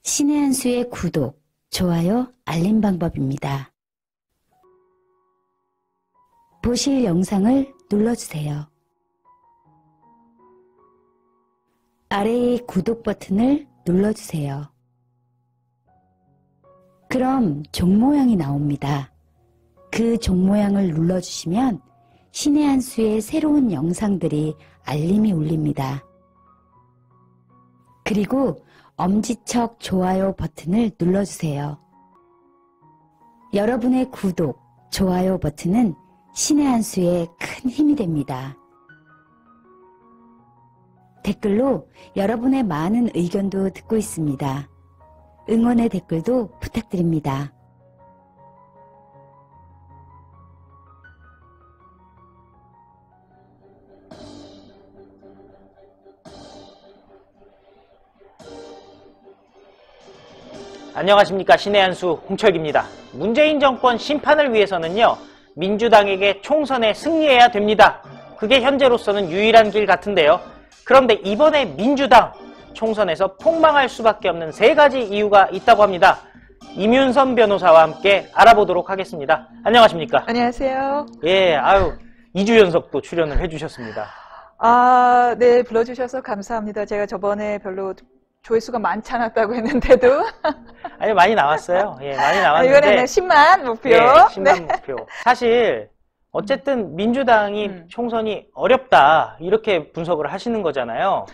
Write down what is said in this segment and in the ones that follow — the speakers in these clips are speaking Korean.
신의 한 수의 구독, 좋아요, 알림 방법입니다. 보실 영상을 눌러주세요. 아래의 구독 버튼을 눌러주세요. 그럼 종 모양이 나옵니다. 그 종 모양을 눌러주시면 신의 한 수의 새로운 영상들이 알림이 울립니다. 그리고 엄지척 좋아요 버튼을 눌러주세요. 여러분의 구독, 좋아요 버튼은 신의 한 수에 큰 힘이 됩니다. 댓글로 여러분의 많은 의견도 듣고 있습니다. 응원의 댓글도 부탁드립니다. 안녕하십니까. 신의 한 수 홍철기입니다. 문재인 정권 심판을 위해서는요, 민주당에게 총선에 승리해야 됩니다. 그게 현재로서는 유일한 길 같은데요. 그런데 이번에 민주당 총선에서 폭망할 수밖에 없는 세 가지 이유가 있다고 합니다. 임윤선 변호사와 함께 알아보도록 하겠습니다. 안녕하십니까. 안녕하세요. 예, 2주 연속 또 출연을 해주셨습니다. 네, 불러주셔서 감사합니다. 제가 저번에 별로 조회수가 많지 않았다고 했는데도. 아니, 많이 나왔어요. 예, 많이 나왔는데. 이번에는 10만 목표. 예, 10만 네. 목표. 사실, 어쨌든 민주당이 총선이 어렵다, 이렇게 분석을 하시는 거잖아요.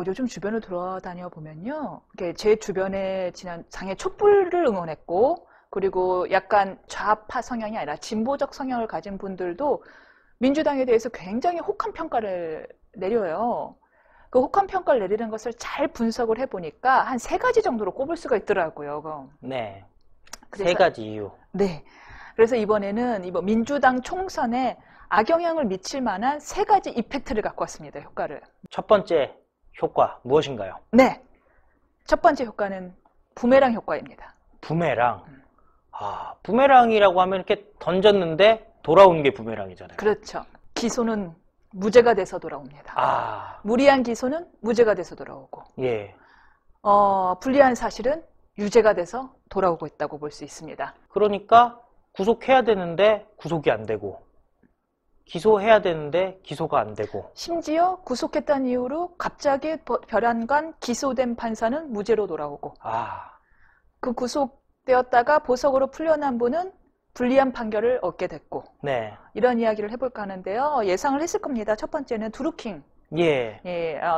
요즘 주변을 돌아다녀 보면요. 제 주변에 지난 장애 촛불을 응원했고, 그리고 약간 좌파 성향이 아니라 진보적 성향을 가진 분들도 민주당에 대해서 굉장히 혹한 평가를 내려요. 그 혹한 평가를 내리는 것을 잘 분석을 해보니까 한 세 가지 정도로 꼽을 수가 있더라고요. 네. 그래서, 세 가지 이유. 네. 그래서 이번 민주당 총선에 악영향을 미칠 만한 세 가지 이펙트를 갖고 왔습니다. 효과를. 첫 번째 효과, 무엇인가요? 네. 첫 번째 효과는 부메랑 효과입니다. 부메랑. 부메랑이라고 하면 이렇게 던졌는데 돌아오는 게 부메랑이잖아요. 그렇죠. 기소는 무죄가 돼서 돌아옵니다. 무리한 기소는 무죄가 돼서 돌아오고, 예. 불리한 사실은 유죄가 돼서 돌아오고 있다고 볼 수 있습니다. 그러니까 구속해야 되는데 구속이 안 되고, 기소해야 되는데 기소가 안 되고, 심지어 구속했다는 이유로 갑자기 별안간 기소된 판사는 무죄로 돌아오고, 그 구속되었다가 보석으로 풀려난 분은 불리한 판결을 얻게 됐고, 네. 이런 이야기를 해볼까 하는데요. 예상을 했을 겁니다. 첫 번째는 드루킹. 예.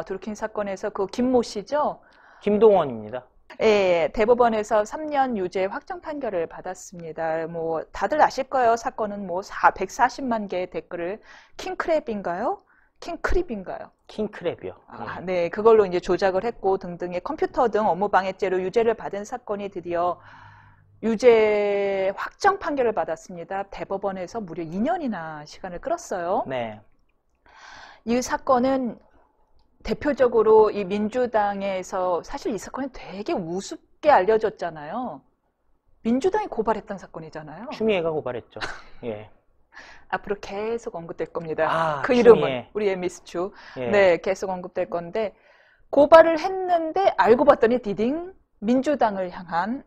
드루킹 사건에서 그 김모 씨죠. 김동원입니다. 예, 대법원에서 3년 유죄 확정 판결을 받았습니다. 다들 아실 거예요. 사건은 140만 개의 댓글을 킹크랩인가요? 킹크립인가요? 킹크랩이요. 네, 그걸로 이제 조작을 했고 등등의 컴퓨터 등 업무방해죄로 유죄를 받은 사건이 드디어 유죄 확정 판결을 받았습니다. 대법원에서 무려 2년이나 시간을 끌었어요. 네. 이 사건은 대표적으로 이 민주당에서 사실 이 사건이 되게 우습게 알려졌잖아요. 민주당이 고발했던 사건이잖아요. 추미애가 고발했죠. 예. 앞으로 계속 언급될 겁니다. 그 추미애. 이름은 우리 엠미스추. 예. 네, 계속 언급될 건데 고발을 했는데 알고 봤더니 디딩 민주당을 향한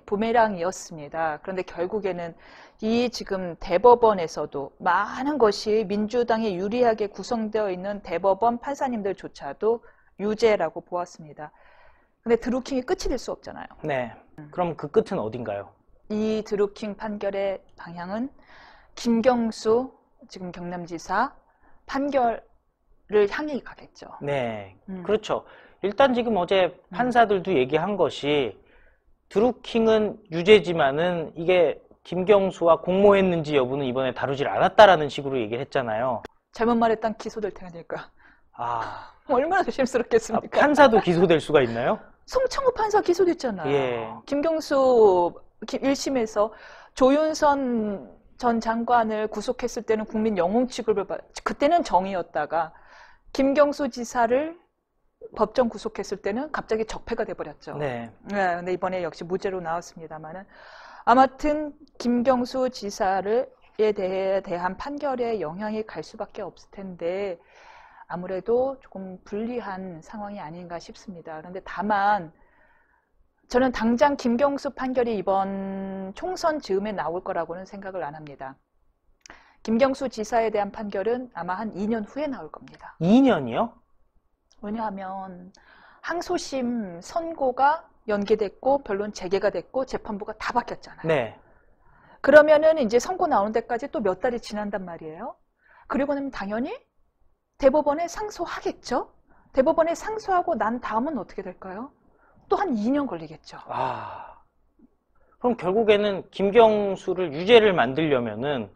부메랑이었습니다. 그런데 결국에는 이 지금 대법원에서도 많은 것이 민주당에 유리하게 구성되어 있는 대법원 판사님들조차도 유죄라고 보았습니다. 근데 드루킹이 끝이 될 수 없잖아요. 네. 그럼 그 끝은 어딘가요? 이 드루킹 판결의 방향은 김경수 지금 경남지사 판결을 향해 가겠죠. 네. 그렇죠. 일단 지금 어제 판사들도 얘기한 것이 드루킹은 유죄지만은 이게 김경수와 공모했는지 여부는 이번에 다루질 않았다라는 식으로 얘기를 했잖아요. 잘못 말했던 기소될 테니까. 얼마나 조심스럽겠습니까? 판사도 기소될 수가 있나요? 송창호 판사 기소됐잖아요. 예. 김경수 1심에서 조윤선 전 장관을 구속했을 때는 국민 영웅 취급을 그때는 정의였다가 김경수 지사를 법정 구속했을 때는 갑자기 적폐가 돼버렸죠. 네. 근데 이번에 역시 무죄로 나왔습니다만은 아무튼 김경수 지사에 대한 판결에 영향이 갈 수밖에 없을 텐데 아무래도 조금 불리한 상황이 아닌가 싶습니다. 그런데 다만 저는 당장 김경수 판결이 이번 총선 즈음에 나올 거라고는 생각을 안 합니다. 김경수 지사에 대한 판결은 아마 한 2년 후에 나올 겁니다. 2년이요? 왜냐하면 항소심 선고가 연기됐고 변론 재개가 됐고 재판부가 다 바뀌었잖아요. 네. 그러면은 이제 선고 나오는 데까지 또 몇 달이 지난단 말이에요. 그리고 나면 당연히 대법원에 상소하겠죠. 대법원에 상소하고 난 다음은 어떻게 될까요? 또 한 2년 걸리겠죠. 아, 그럼 결국에는 김경수를 유죄를 만들려면은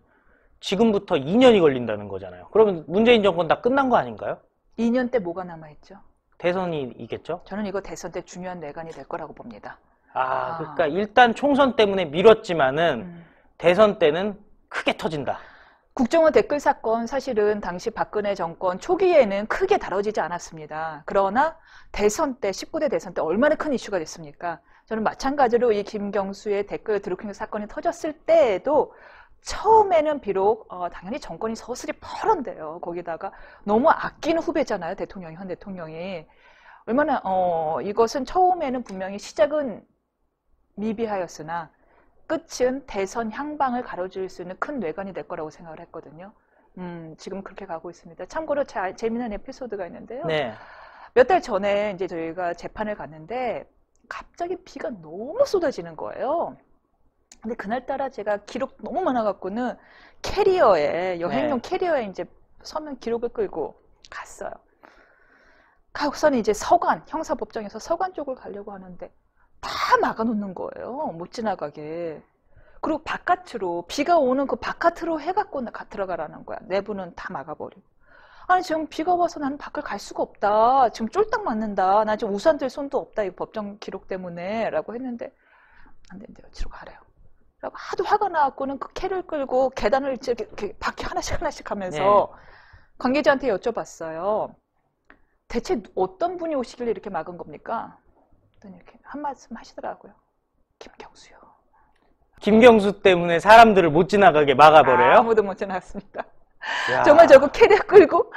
지금부터 2년이 걸린다는 거잖아요. 그러면 문재인 정권 다 끝난 거 아닌가요? 2년 때 뭐가 남아있죠? 대선이겠죠? 저는 이거 대선 때 중요한 뇌관이 될 거라고 봅니다. 그러니까 일단 총선 때문에 미뤘지만은 대선 때는 크게 터진다. 국정원 댓글 사건 사실은 당시 박근혜 정권 초기에는 크게 다뤄지지 않았습니다. 그러나 대선 때 19대 대선 때 얼마나 큰 이슈가 됐습니까? 저는 마찬가지로 이 김경수의 댓글 드루킹 사건이 터졌을 때에도 처음에는 비록 당연히 정권이 서슬이 펄은데요. 거기다가 너무 아끼는 후배잖아요. 대통령이, 현 대통령이. 얼마나 이것은 처음에는 분명히 시작은 미비하였으나 끝은 대선 향방을 가로질 수 있는 큰 뇌관이 될 거라고 생각을 했거든요. 지금 그렇게 가고 있습니다. 참고로 재미난 에피소드가 있는데요. 네. 몇 달 전에 이제 저희가 재판을 갔는데 갑자기 비가 너무 쏟아지는 거예요. 근데 그날따라 제가 기록 너무 많아갖고는 캐리어에, 여행용 캐리어에 이제 서면 기록을 끌고 갔어요. 가고서는 이제 서관, 형사법정에서 서관 쪽을 가려고 하는데 다 막아놓는 거예요. 못 지나가게. 그리고 바깥으로, 비가 오는 그 바깥으로 해갖고 들어가라는 거야. 내부는 다 막아버리고. 아니, 지금 비가 와서 나는 밖을 갈 수가 없다. 지금 쫄딱 맞는다. 나 지금 우산 들 손도 없다. 이 법정 기록 때문에. 라고 했는데, 안 된대요. 뒤로 가래요. 라고 하도 화가 나갖고는 그 캐를 끌고 계단을 이렇게 바퀴 하나씩 하면서 관계자한테 여쭤봤어요. 대체 어떤 분이 오시길래 이렇게 막은 겁니까? 이렇게 한 말씀 하시더라고요. 김경수요. 김경수 때문에 사람들을 못 지나가게 막아버려요? 아무도 못 지나갔습니다. 야. 정말 저거 캐리어 끌고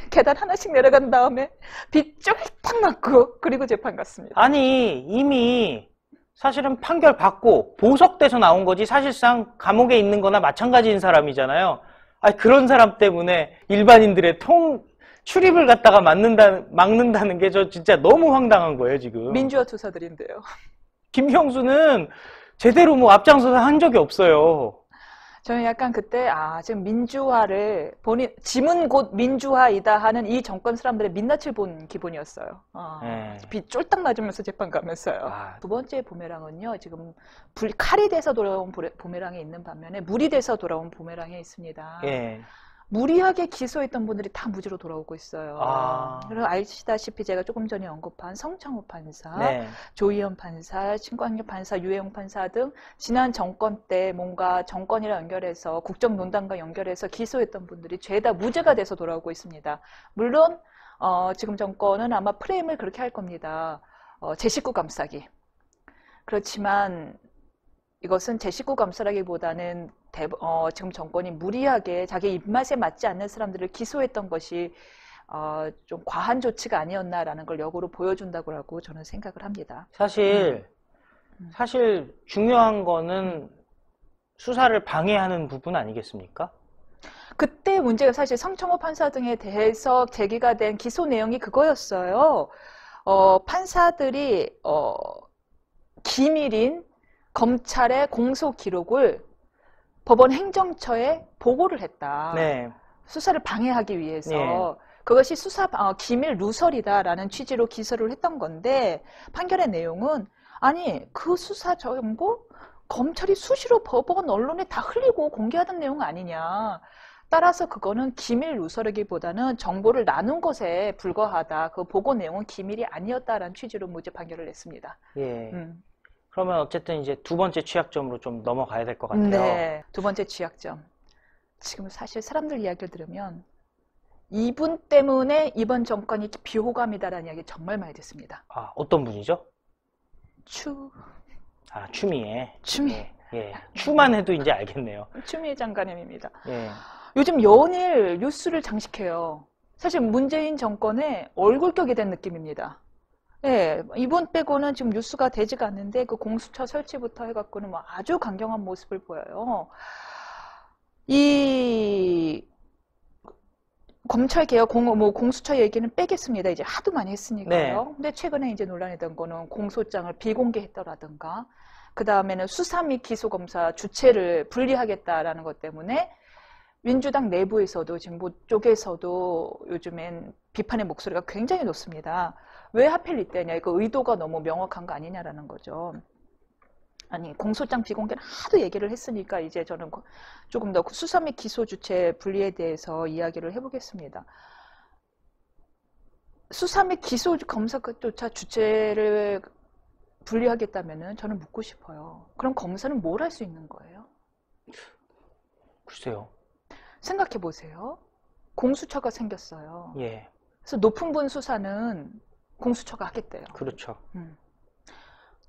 계단 하나씩 내려간 다음에 비 쫄딱 맞고 그리고 재판 갔습니다. 아니, 이미 사실은 판결 받고 보석돼서 나온 거지 사실상 감옥에 있는 거나 마찬가지인 사람이잖아요. 아니, 그런 사람 때문에 일반인들의 출입을 갖다가 막는다는 게 저 진짜 너무 황당한 거예요, 지금. 민주화 투사들인데요. 김경수는 제대로 뭐 앞장서서 한 적이 없어요. 저는 약간 그때 지금 민주화를 짐은 곧 민주화이다 하는 이 정권 사람들의 민낯을 본 기분이었어요. 비 쫄딱 맞으면서 재판 가면서요. 두 번째 부메랑은요. 지금 칼이 돼서 돌아온 부메랑이 있는 반면에 물이 돼서 돌아온 부메랑이 있습니다. 예. 무리하게 기소했던 분들이 다 무죄로 돌아오고 있어요. 그리고 아시다시피 제가 조금 전에 언급한 성창호 판사, 조희연 판사, 신광엽 판사, 유해용 판사 등 지난 정권 때 뭔가 정권이랑 연결해서 국정농단과 연결해서 기소했던 분들이 죄다 무죄가 돼서 돌아오고 있습니다. 물론 지금 정권은 아마 프레임을 그렇게 할 겁니다. 제 식구 감싸기. 그렇지만 이것은 제 식구 감싸라기보다는 지금 정권이 무리하게 자기 입맛에 맞지 않는 사람들을 기소했던 것이 좀 과한 조치가 아니었나라는 걸 역으로 보여준다고 저는 생각을 합니다. 사실 중요한 거는 수사를 방해하는 부분 아니겠습니까? 그때 문제가 사실 성창호 판사 등에 대해서 제기가 된 기소 내용이 그거였어요. 판사들이 기밀인 검찰의 공소 기록을 법원 행정처에 보고를 했다. 수사를 방해하기 위해서. 그것이 기밀 누설이다라는 취지로 기소를 했던 건데 판결의 내용은 아니 그 수사 정보 검찰이 수시로 법원 언론에 다 흘리고 공개하던 내용 아니냐. 따라서 그거는 기밀 누설이기보다는 정보를 나눈 것에 불과하다. 그 보고 내용은 기밀이 아니었다라는 취지로 무죄 판결을 냈습니다. 그러면 어쨌든 이제 두 번째 취약점으로 좀 넘어가야 될 것 같아요. 네, 두 번째 취약점. 지금 사실 사람들 이야기를 들으면 이분 때문에 이번 정권이 비호감이다라는 이야기 정말 많이 듣습니다. 어떤 분이죠? 추미애. 추만 해도 이제 알겠네요. 추미애 장관님입니다. 예. 요즘 연일 뉴스를 장식해요. 사실 문재인 정권의 얼굴격이 된 느낌입니다. 예, 이번 빼고는 지금 뉴스가 되지가 않는데 그 공수처 설치부터 해갖고는 뭐 아주 강경한 모습을 보여요. 이 검찰 개혁, 공수처 얘기는 빼겠습니다. 이제 하도 많이 했으니까요. 네. 근데 최근에 이제 논란이 된 거는 공소장을 비공개했더라든가, 그 다음에는 수사 및 기소 검사 주체를 분리하겠다라는 것 때문에 민주당 내부에서도 진보 뭐 쪽에서도 요즘엔 비판의 목소리가 굉장히 높습니다. 왜 하필 이때냐? 그 의도가 너무 명확한 거 아니냐라는 거죠. 아니, 공소장 비공개를 하도 얘기를 했으니까 이제 저는 조금 더 수사 및 기소 주체 분리에 대해서 이야기를 해보겠습니다. 수사 및 기소 검사조차 주체를 분리하겠다면은 저는 묻고 싶어요. 그럼 검사는 뭘 할 수 있는 거예요? 글쎄요. 생각해 보세요. 공수처가 생겼어요. 예. 그래서 높은 분 수사는 공수처가 하겠대요. 그렇죠.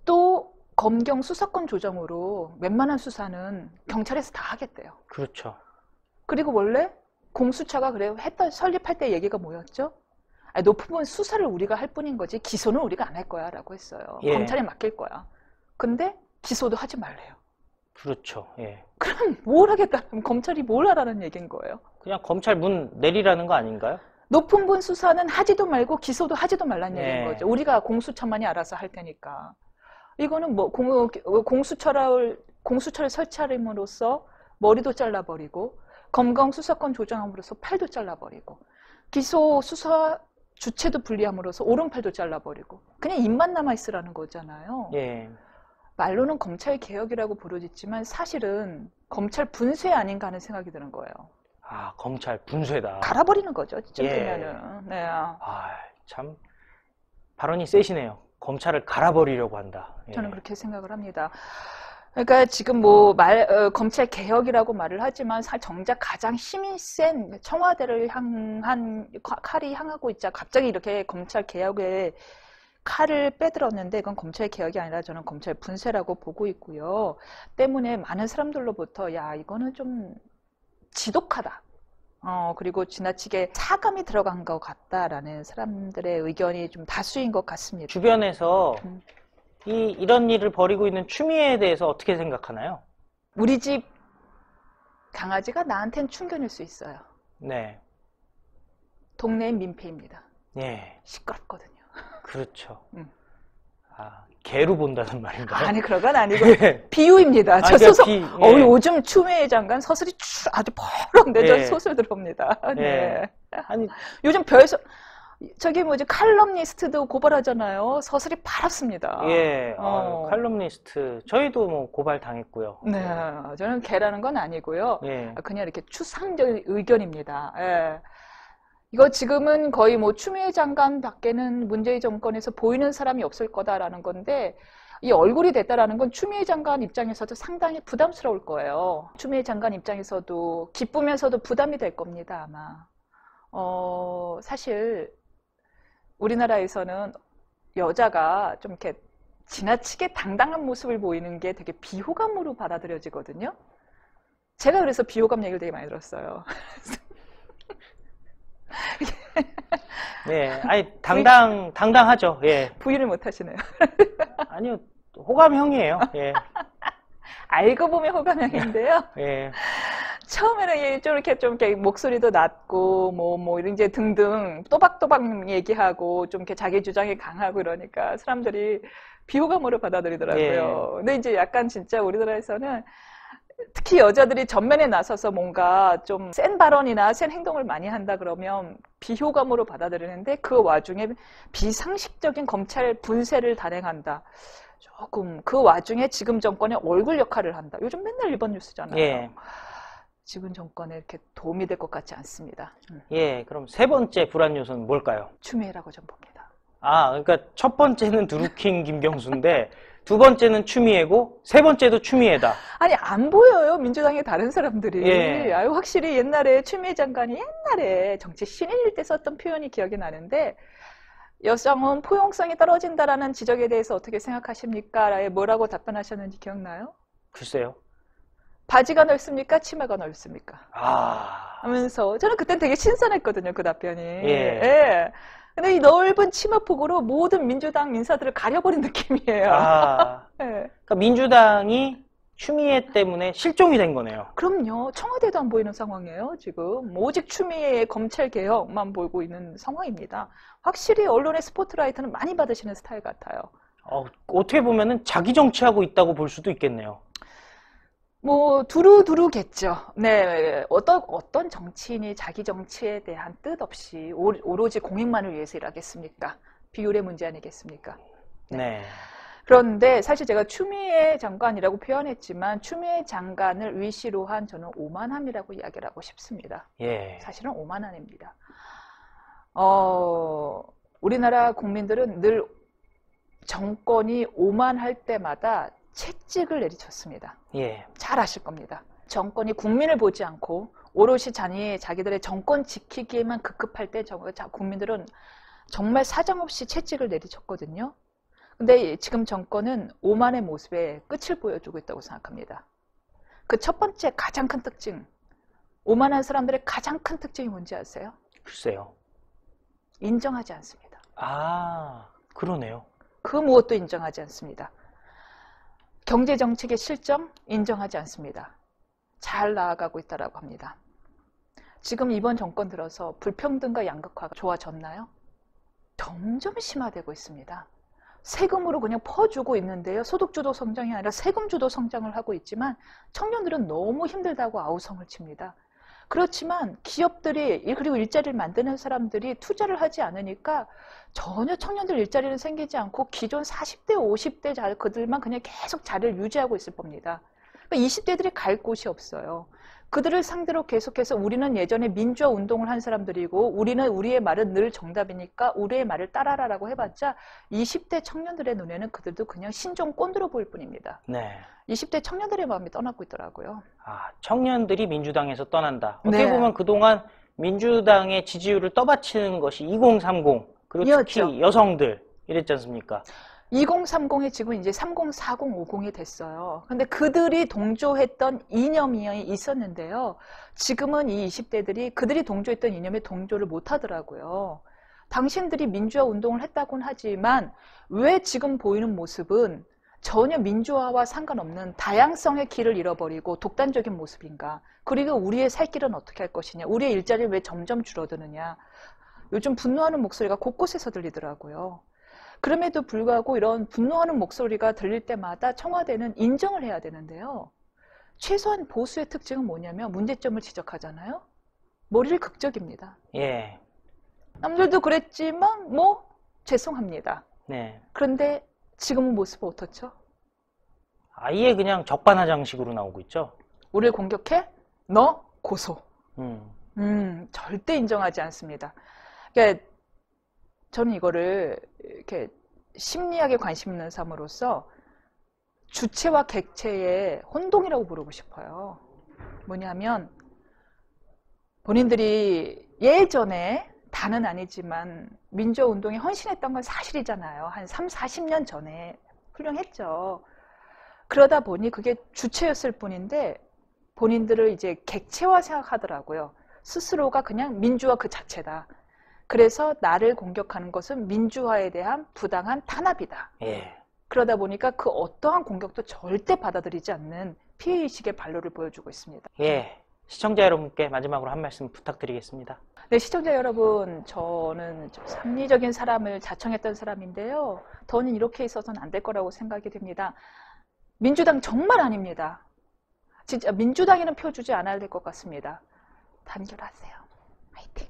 또 검경 수사권 조정으로 웬만한 수사는 경찰에서 다 하겠대요. 그렇죠. 그리고 원래 공수처가 그래요. 설립할 때 얘기가 뭐였죠? 아니, 높은 분 수사를 우리가 할 뿐인 거지 기소는 우리가 안 할 거야 라고 했어요. 예. 검찰에 맡길 거야. 근데 기소도 하지 말래요. 그렇죠. 예. 그럼 뭘 하겠다는, 검찰이 뭘 하라는 얘기인 거예요? 그냥 검찰 문 내리라는 거 아닌가요? 높은 분 수사는 하지도 말고 기소도 하지도 말라는 네. 얘기인 거죠. 우리가 공수처만이 알아서 할 테니까. 이거는 뭐 공수처를 설치함으로써 머리도 잘라버리고 검경 수사권 조정함으로써 팔도 잘라버리고 기소 수사 주체도 분리함으로써 오른팔도 잘라버리고 그냥 입만 남아있으라는 거잖아요. 예. 말로는 검찰 개혁이라고 부르짖지만 사실은 검찰 분쇄 아닌가 하는 생각이 드는 거예요. 아, 검찰 분쇄다. 갈아버리는 거죠. 이쯤 예. 되면은. 네. 아, 참 발언이 세시네요. 검찰을 갈아버리려고 한다. 예. 저는 그렇게 생각을 합니다. 그러니까 지금 검찰 개혁이라고 말을 하지만 정작 가장 힘이 센 청와대를 향한 칼이 향하고 있자 갑자기 이렇게 검찰 개혁에 칼을 빼들었는데 이건 검찰 개혁이 아니라 저는 검찰 분쇄라고 보고 있고요. 때문에 많은 사람들로부터 야, 이거는 좀 지독하다. 그리고 지나치게 사감이 들어간 것 같다라는 사람들의 의견이 좀 다수인 것 같습니다. 주변에서 이런 일을 벌이고 있는 추미애에 대해서 어떻게 생각하나요? 우리 집 강아지가 나한텐 충견일 수 있어요. 네. 동네의 민폐입니다. 예. 시끄럽거든요. 그렇죠. 아, 개로 본다는 말인가요? 아니, 그런 건 아니고 예. 비유입니다. 저 그러니까 소설, 예. 요즘 추미애 장관 서술이 아주 펄럭 내져 예. 소설 들어옵니다. 네. 예. 아니, 요즘 칼럼니스트도 고발하잖아요. 서술이 파랗습니다. 예. 칼럼니스트. 저희도 뭐 고발 당했고요. 네. 저는 개라는 건 아니고요. 예. 그냥 이렇게 추상적인 의견입니다. 예. 이거 지금은 거의 뭐 추미애 장관 밖에는 문재인 정권에서 보이는 사람이 없을 거다라는 건데 이 얼굴이 됐다라는 건 추미애 장관 입장에서도 상당히 부담스러울 거예요. 추미애 장관 입장에서도 기쁘면서도 부담이 될 겁니다, 아마. 사실 우리나라에서는 여자가 좀 이렇게 지나치게 당당한 모습을 보이는 게 되게 비호감으로 받아들여지거든요. 제가 그래서 비호감 얘기를 되게 많이 들었어요. 예. 아니, 당당하죠. 예. 부인을 못 하시네요. 아니요. 호감형이에요. 예. 알고 보면 호감형인데요. 예. 처음에는 좀 이렇게 목소리도 낮고 뭐 이제 등등 또박또박 얘기하고 좀 이렇게 자기 주장이 강하고 이러니까 사람들이 비호감으로 받아들이더라고요. 예. 근데 이제 약간 진짜 우리나라에서는 특히 여자들이 전면에 나서서 뭔가 좀 센 발언이나 센 행동을 많이 한다 그러면 비호감으로 받아들이는데 그 와중에 비상식적인 검찰 분쇄를 단행한다. 조금 그 와중에 지금 정권의 얼굴 역할을 한다. 요즘 맨날 일본 뉴스잖아요. 예. 지금 정권에 이렇게 도움이 될 것 같지 않습니다. 예. 그럼 세 번째 불안 요소는 뭘까요? 추미애라고 좀 봅니다. 아, 그러니까 첫 번째는 드루킹 김경수인데 두 번째는 추미애고 세 번째도 추미애다. 아니, 안 보여요. 민주당의 다른 사람들이. 예. 아유, 확실히 옛날에 추미애 장관이 옛날에 정치 신인일 때 썼던 표현이 기억이 나는데 여성은 포용성이 떨어진다라는 지적에 대해서 어떻게 생각하십니까? 뭐라고 답변하셨는지 기억나요? 글쎄요. 바지가 넓습니까? 치마가 넓습니까? 아. 하면서 저는 그땐 되게 신선했거든요. 그 답변이. 예. 예. 근데 이 넓은 치마폭으로 모든 민주당 인사들을 가려버린 느낌이에요. 아, 네. 그러니까 민주당이 추미애 때문에 실종이 된 거네요. 그럼요. 청와대도 안 보이는 상황이에요, 지금. 오직 추미애의 검찰 개혁만 보고 있는 상황입니다. 확실히 언론의 스포트라이트는 많이 받으시는 스타일 같아요. 어떻게 보면은 자기 정치하고 있다고 볼 수도 있겠네요. 뭐 두루두루겠죠. 네, 어떤 정치인이 자기 정치에 대한 뜻 없이 오로지 공익만을 위해서 일하겠습니까? 비율의 문제 아니겠습니까? 네. 그런데 사실 제가 추미애 장관이라고 표현했지만 추미애 장관을 위시로 한 저는 오만함이라고 이야기를 하고 싶습니다. 예. 사실은 오만함입니다. 우리나라 국민들은 늘 정권이 오만할 때마다 채찍을 내리쳤습니다. 예. 잘 아실 겁니다. 정권이 국민을 보지 않고 오롯이 자기들의 정권 지키기에만 급급할 때 국민들은 정말 사정없이 채찍을 내리쳤거든요. 근데 지금 정권은 오만의 모습에 끝을 보여주고 있다고 생각합니다. 그 첫 번째 가장 큰 특징, 오만한 사람들의 가장 큰 특징이 뭔지 아세요? 글쎄요. 인정하지 않습니다. 아, 그러네요. 그 무엇도 인정하지 않습니다. 경제정책의 실정 인정하지 않습니다. 잘 나아가고 있다고 합니다. 지금 이번 정권 들어서 불평등과 양극화가 좋아졌나요? 점점 심화되고 있습니다. 세금으로 그냥 퍼주고 있는데요. 소득주도 성장이 아니라 세금주도 성장을 하고 있지만 청년들은 너무 힘들다고 아우성을 칩니다. 그렇지만 기업들이 그리고 일자리를 만드는 사람들이 투자를 하지 않으니까 전혀 청년들 일자리는 생기지 않고 기존 40대, 50대 그들만 그냥 계속 자리를 유지하고 있을 겁니다. 그러니까 20대들이 갈 곳이 없어요. 그들을 상대로 계속해서 우리는 예전에 민주화 운동을 한 사람들이고 우리의 말은 늘 정답이니까 우리의 말을 따라라라고 해봤자 20대 청년들의 눈에는 그들도 그냥 신종 꼰대로 보일 뿐입니다. 네. 20대 청년들의 마음이 떠나고 있더라고요. 아, 청년들이 민주당에서 떠난다. 어떻게 네. 보면 그동안 민주당의 지지율을 떠받치는 것이 2030, 그리고 특히 이었죠. 여성들 이랬지 않습니까? 2030이 지금 이제 30, 40, 50이 됐어요. 근데 그들이 동조했던 이념이 있었는데요. 지금은 이 20대들이 그들이 동조했던 이념에 동조를 못 하더라고요. 당신들이 민주화 운동을 했다고는 하지만 왜 지금 보이는 모습은 전혀 민주화와 상관없는 다양성의 길을 잃어버리고 독단적인 모습인가? 그리고 우리의 살 길은 어떻게 할 것이냐? 우리의 일자리는 왜 점점 줄어드느냐? 요즘 분노하는 목소리가 곳곳에서 들리더라고요. 그럼에도 불구하고 이런 분노하는 목소리가 들릴 때마다 청와대는 인정을 해야 되는데요. 최소한 보수의 특징은 뭐냐면 문제점을 지적하잖아요. 머리를 극적입니다. 예. 남들도 그랬지만 뭐 죄송합니다. 네. 그런데 지금은 모습은 어떻죠? 아예 그냥 적반하장식으로 나오고 있죠. 우리를 공격해? 너 고소. 절대 인정하지 않습니다. 그러니까 저는 이거를 이렇게 심리학에 관심 있는 사람으로서 주체와 객체의 혼동이라고 부르고 싶어요. 뭐냐면 본인들이 예전에 다는 아니지만 민주화 운동에 헌신했던 건 사실이잖아요. 한 3, 40년 전에 훌륭했죠. 그러다 보니 그게 주체였을 뿐인데 본인들을 이제 객체화 생각하더라고요. 스스로가 그냥 민주화 그 자체다. 그래서 나를 공격하는 것은 민주화에 대한 부당한 탄압이다. 예. 그러다 보니까 그 어떠한 공격도 절대 받아들이지 않는 피해의식의 발로를 보여주고 있습니다. 예. 시청자 여러분께 마지막으로 한 말씀 부탁드리겠습니다. 네, 시청자 여러분, 저는 좀 합리적인 사람을 자청했던 사람인데요. 더는 이렇게 있어서는 안 될 거라고 생각이 됩니다. 민주당 정말 아닙니다. 진짜 민주당에는 펴주지 않아야 될 것 같습니다. 단결하세요. 화이팅!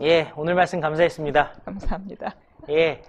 예, 오늘 말씀 감사했습니다. 감사합니다. 예,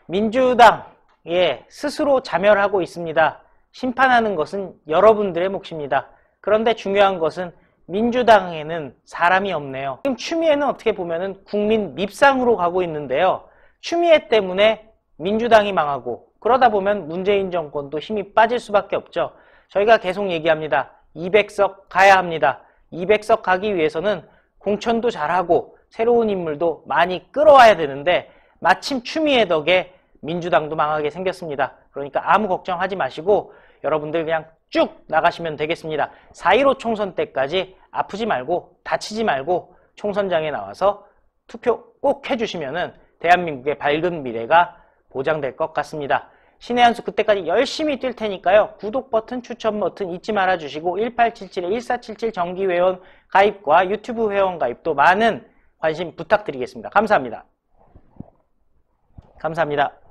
민주당, 예, 스스로 자멸하고 있습니다. 심판하는 것은 여러분들의 몫입니다. 그런데 중요한 것은 민주당에는 사람이 없네요. 지금 추미애는 어떻게 보면은 국민 밉상으로 가고 있는데요. 추미애 때문에 민주당이 망하고 그러다 보면 문재인 정권도 힘이 빠질 수밖에 없죠. 저희가 계속 얘기합니다. 200석 가야 합니다. 200석 가기 위해서는 공천도 잘하고 새로운 인물도 많이 끌어와야 되는데 마침 추미애 덕에 민주당도 망하게 생겼습니다. 그러니까 아무 걱정하지 마시고 여러분들 그냥 쭉 나가시면 되겠습니다. 4.15 총선 때까지 아프지 말고 다치지 말고 총선장에 나와서 투표 꼭 해주시면은 대한민국의 밝은 미래가 보장될 것 같습니다. 신의 한 수 그때까지 열심히 뛸 테니까요. 구독 버튼, 추천 버튼 잊지 말아주시고 1877-1477 정기회원 가입과 유튜브 회원 가입도 많은 관심 부탁드리겠습니다. 감사합니다. 감사합니다.